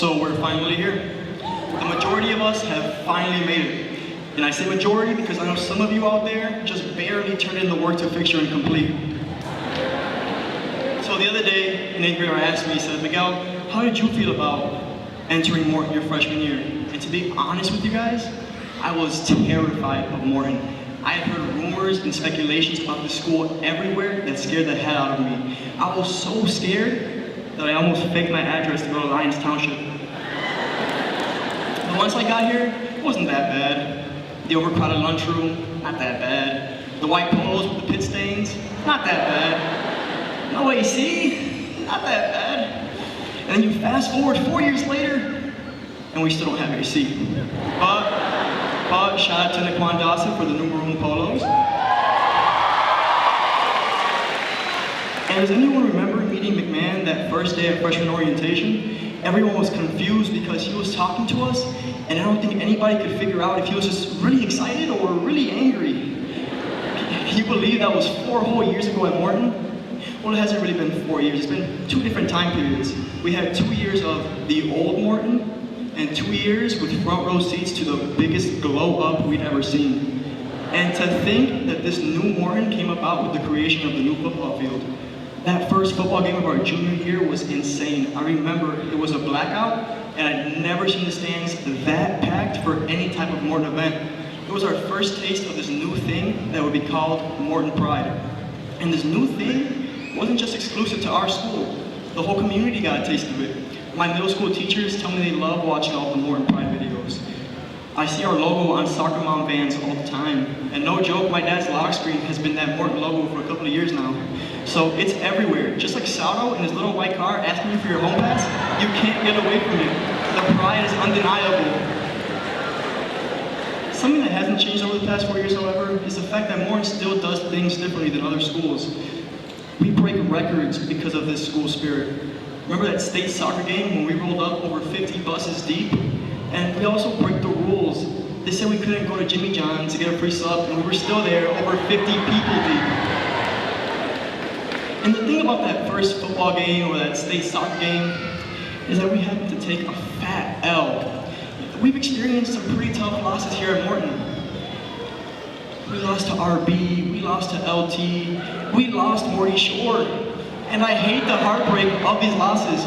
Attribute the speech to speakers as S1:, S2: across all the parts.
S1: So we're finally here. The majority of us have finally made it. And I say majority because I know some of you out there just barely turned in the work to fix your incomplete. So the other day, an 8th grader asked me, he said, Miguel, how did you feel about entering Morton your freshman year? And to be honest with you guys, I was terrified of Morton. I had heard rumors and speculations about the school everywhere that scared the hell out of me. I was so scared that I almost faked my address to go to Lyons Township. But once I got here, it wasn't that bad. The overcrowded lunchroom, not that bad. The white polos with the pit stains, not that bad. No AC, not that bad. And then you fast forward 4 years later, and we still don't have AC. But shout out to Naquan Dawson for the new maroon polos. And does anyone remember meeting McMahon that first day of freshman orientation? Everyone was confused because he was talking to us, and I don't think anybody could figure out if he was just really excited or really angry. Can you believe that was 4 whole years ago at Morton? Well, it hasn't really been 4 years. It's been 2 different time periods. We had 2 years of the old Morton, and 2 years with front row seats to the biggest glow up we'd ever seen. And to think that this new Morton came about with the creation of the new football field. That first football game of our junior year was insane. I remember it was a blackout, and I'd never seen the stands that packed for any type of Morton event. It was our first taste of this new thing that would be called Morton Pride. And this new thing wasn't just exclusive to our school. The whole community got a taste of it. My middle school teachers tell me they love watching all the Morton Pride videos. I see our logo on soccer mom vans all the time. And no joke, my dad's lock screen has been that Morton logo for a couple of years now. So it's everywhere. Just like Saldo in his little white car asking you for your home pass, you can't get away from it. The pride is undeniable. Something that hasn't changed over the past 4 years, however, is the fact that Morton still does things differently than other schools. We break records because of this school spirit. Remember that state soccer game when we rolled up over 50 buses deep? And we also break the rules. They said we couldn't go to Jimmy John's to get a free sub, and we were still there over 50 people deep. And the thing about that first football game or that state soccer game is that we happened to take a fat L. We've experienced some pretty tough losses here at Morton. We lost to RB, we lost to LT, we lost Morty Shore. And I hate the heartbreak of these losses.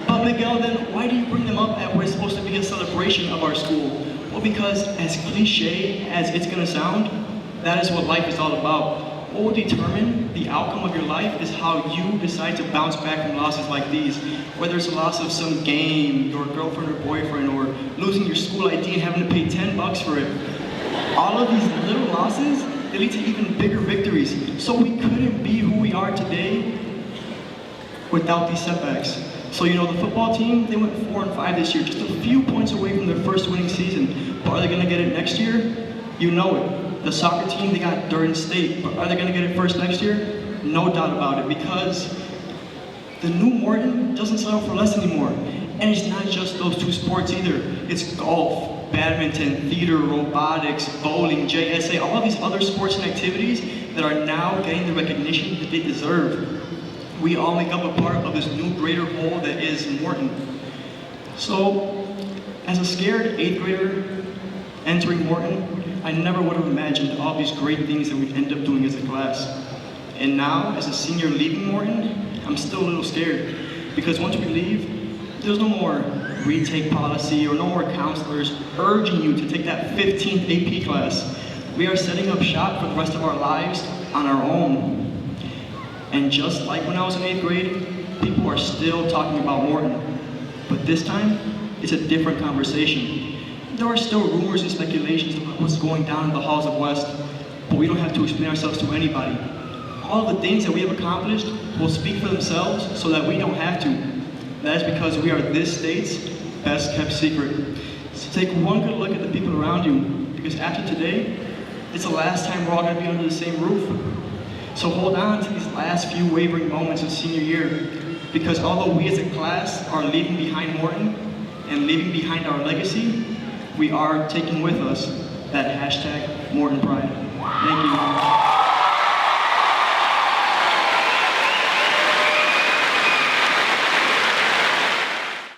S1: But Miguel, then why do you bring them up at what is supposed to be a celebration of our school? Well, because as cliche as it's gonna sound, that is what life is all about. What will determine the outcome of your life is how you decide to bounce back from losses like these. Whether it's a loss of some game, your girlfriend or boyfriend, or losing your school ID and having to pay $10 for it. All of these little losses, they lead to even bigger victories. So we couldn't be who we are today without these setbacks. So the football team, they went 4-5 this year, just a few points away from their first winning season. But are they gonna get it next year? You know it. The soccer team, they got third in state, but are they gonna get it first next year? No doubt about it, because the new Morton doesn't settle for less anymore. And it's not just those 2 sports either. It's golf, badminton, theater, robotics, bowling, JSA, all of these other sports and activities that are now getting the recognition that they deserve. We all make up a part of this new greater whole that is Morton. So, as a scared 8th grader entering Morton, I never would have imagined all these great things that we'd end up doing as a class. And now, as a senior leaving Morton, I'm still a little scared. Because once we leave, there's no more retake policy or no more counselors urging you to take that 15th AP class. We are setting up shop for the rest of our lives on our own. And just like when I was in 8th grade, people are still talking about Morton. But this time, it's a different conversation. There are still rumors and speculations about what's going down in the halls of West, but we don't have to explain ourselves to anybody. All the things that we have accomplished will speak for themselves so that we don't have to. That is because we are this state's best kept secret. So take one good look at the people around you, because after today, it's the last time we're all gonna be under the same roof. So hold on to these last few wavering moments of senior year, because although we as a class are leaving behind Morton and leaving behind our legacy, we are taking with us that hashtag Morton Pride.